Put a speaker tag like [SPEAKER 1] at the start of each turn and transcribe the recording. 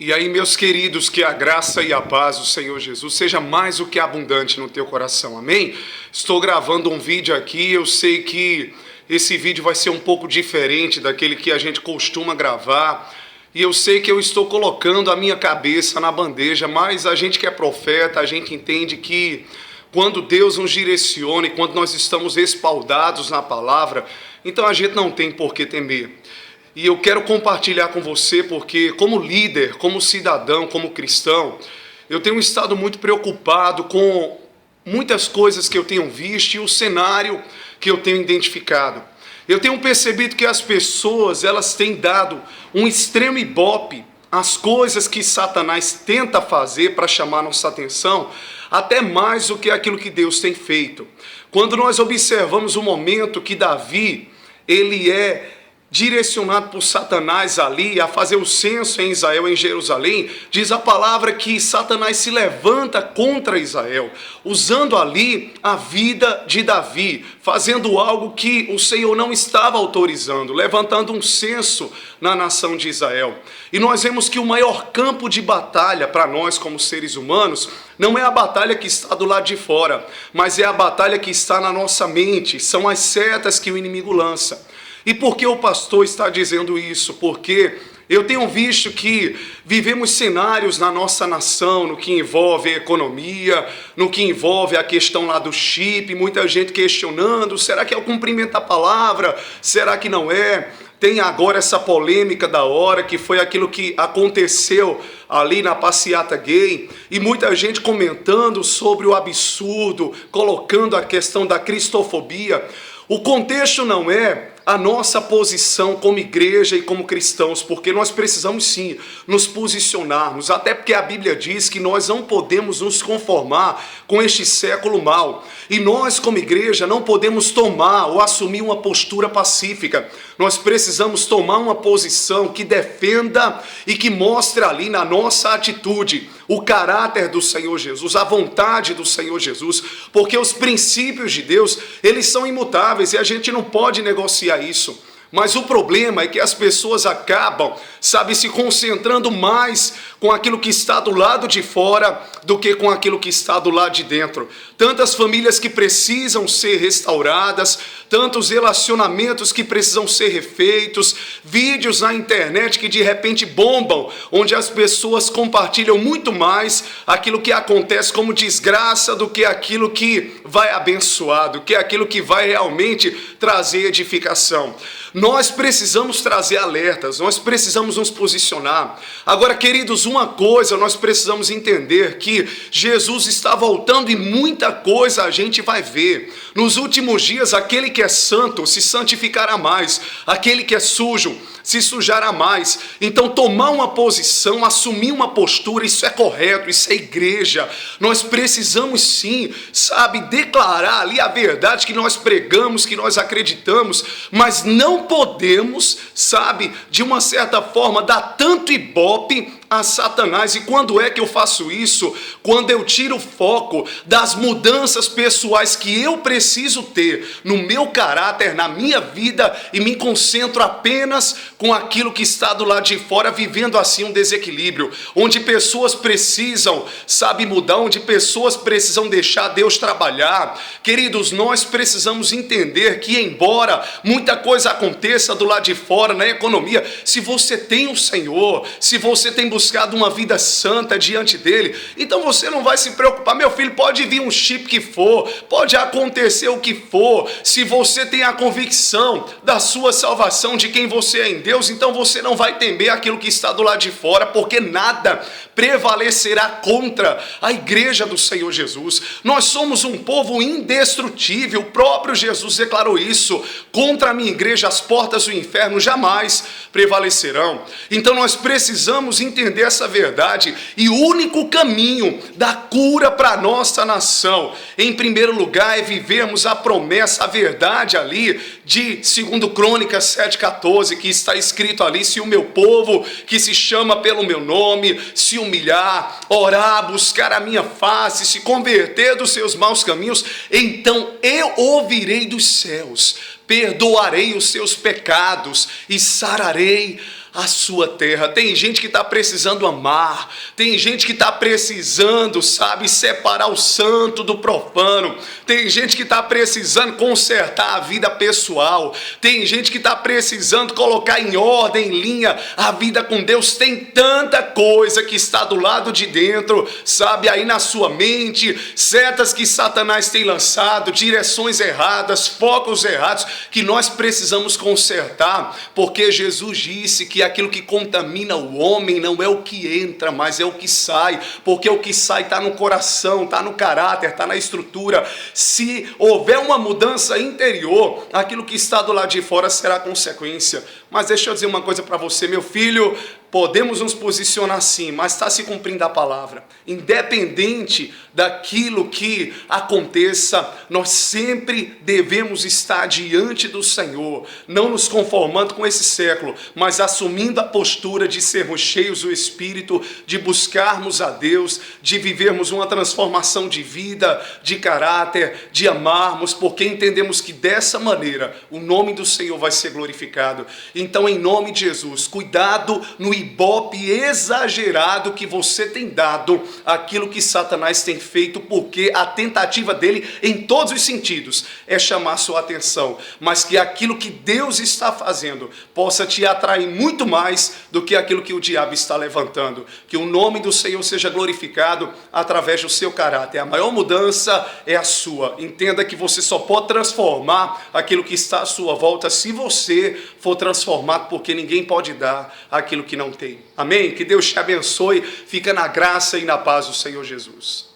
[SPEAKER 1] E aí, meus queridos, que a graça e a paz do Senhor Jesus seja mais do que abundante no teu coração, amém? Estou gravando um vídeo aqui, eu sei que esse vídeo vai ser um pouco diferente daquele que a gente costuma gravar, e eu sei que eu estou colocando a minha cabeça na bandeja, mas a gente que é profeta, a gente entende que quando Deus nos direciona e quando nós estamos respaldados na palavra, então a gente não tem por que temer. E eu quero compartilhar com você porque, como líder, como cidadão, como cristão, eu tenho estado muito preocupado com muitas coisas que eu tenho visto e o cenário que eu tenho identificado. Eu tenho percebido que as pessoas, elas têm dado um extremo ibope às coisas que Satanás tenta fazer para chamar nossa atenção, até mais do que aquilo que Deus tem feito. Quando nós observamos o momento que Davi, ele é direcionado por Satanás ali a fazer o censo em Israel, em Jerusalém, diz a palavra que Satanás se levanta contra Israel, usando ali a vida de Davi, fazendo algo que o Senhor não estava autorizando, levantando um censo na nação de Israel. E nós vemos que o maior campo de batalha para nós como seres humanos não é a batalha que está do lado de fora, mas é a batalha que está na nossa mente, são as setas que o inimigo lança. E por que o pastor está dizendo isso? Porque eu tenho visto que vivemos cenários na nossa nação, no que envolve a economia, no que envolve a questão lá do chip, muita gente questionando, será que é o cumprimento da palavra? Será que não é? Tem agora essa polêmica da hora, que foi aquilo que aconteceu ali na passeata gay, e muita gente comentando sobre o absurdo, colocando a questão da cristofobia. O contexto não é a nossa posição como igreja e como cristãos, porque nós precisamos sim nos posicionarmos, até porque a Bíblia diz que nós não podemos nos conformar com este século mau, e nós como igreja não podemos tomar ou assumir uma postura pacífica, nós precisamos tomar uma posição que defenda e que mostre ali na nossa atitude o caráter do Senhor Jesus, a vontade do Senhor Jesus, porque os princípios de Deus, eles são imutáveis e a gente não pode negociar isso. Mas o problema é que as pessoas acabam, se concentrando mais com aquilo que está do lado de fora do que com aquilo que está do lado de dentro. Tantas famílias que precisam ser restauradas, tantos relacionamentos que precisam ser refeitos, vídeos na internet que de repente bombam, onde as pessoas compartilham muito mais aquilo que acontece como desgraça do que aquilo que vai abençoar, do que aquilo que vai realmente trazer edificação. Nós precisamos trazer alertas, nós precisamos nos posicionar. Agora, queridos, uma coisa nós precisamos entender, que Jesus está voltando e muita coisa a gente vai ver. Nos últimos dias, aquele que é santo se santificará mais, aquele que é sujo se sujará mais. Então tomar uma posição, assumir uma postura, isso é correto, isso é igreja. Nós precisamos sim, declarar ali a verdade que nós pregamos, que nós acreditamos, mas não podemos, de uma certa forma, dar tanto ibope a Satanás. E quando é que eu faço isso? Quando eu tiro o foco das mudanças pessoais que eu preciso ter no meu caráter, na minha vida, e me concentro apenas com aquilo que está do lado de fora, vivendo assim um desequilíbrio, onde pessoas precisam, mudar, onde pessoas precisam deixar Deus trabalhar. Queridos, nós precisamos entender que, embora muita coisa aconteça do lado de fora, na economia, se você tem o Senhor, se você tem buscado uma vida santa diante dele, então você não vai se preocupar. Meu filho, pode vir um chip que for, pode acontecer o que for, se você tem a convicção da sua salvação, de quem você é em Deus, então você não vai temer aquilo que está do lado de fora, porque nada prevalecerá contra a igreja do Senhor Jesus. Nós somos um povo indestrutível, o próprio Jesus declarou isso: contra a minha igreja as portas do inferno jamais prevalecerão. Então nós precisamos entender essa verdade, e o único caminho da cura para a nossa nação, em primeiro lugar, é vivermos a promessa, a verdade ali de 2 Crônicas 7,14, que está escrito ali: se o meu povo, que se chama pelo meu nome, se humilhar, orar, buscar a minha face, se converter dos seus maus caminhos, então eu ouvirei dos céus, perdoarei os seus pecados e sararei a sua terra. Tem gente que está precisando amar, tem gente que está precisando, sabe, separar o santo do profano, tem gente que está precisando consertar a vida pessoal, tem gente que está precisando colocar em ordem, em linha, a vida com Deus. Tem tanta coisa que está do lado de dentro, sabe, aí na sua mente, setas que Satanás tem lançado, direções erradas, focos errados, que nós precisamos consertar, porque Jesus disse que aquilo que contamina o homem não é o que entra, mas é o que sai, porque o que sai está no coração, está no caráter, está na estrutura. Se houver uma mudança interior, aquilo que está do lado de fora será consequência. Mas deixa eu dizer uma coisa para você, meu filho, podemos nos posicionar sim, mas está se cumprindo a palavra. Independente daquilo que aconteça, nós sempre devemos estar diante do Senhor, não nos conformando com esse século, mas assumindo a postura de sermos cheios do Espírito, de buscarmos a Deus, de vivermos uma transformação de vida, de caráter, de amarmos, porque entendemos que dessa maneira o nome do Senhor vai ser glorificado. Então, em nome de Jesus, cuidado no ibope exagerado que você tem dado àquilo que Satanás tem feito, porque a tentativa dele, em todos os sentidos, é chamar sua atenção, mas que aquilo que Deus está fazendo possa te atrair muito mais do que aquilo que o diabo está levantando. Que o nome do Senhor seja glorificado através do seu caráter. A maior mudança é a sua. Entenda que você só pode transformar aquilo que está à sua volta se você for transformado, porque ninguém pode dar aquilo que não tem. Amém? Que Deus te abençoe. Fica na graça e na paz do Senhor Jesus.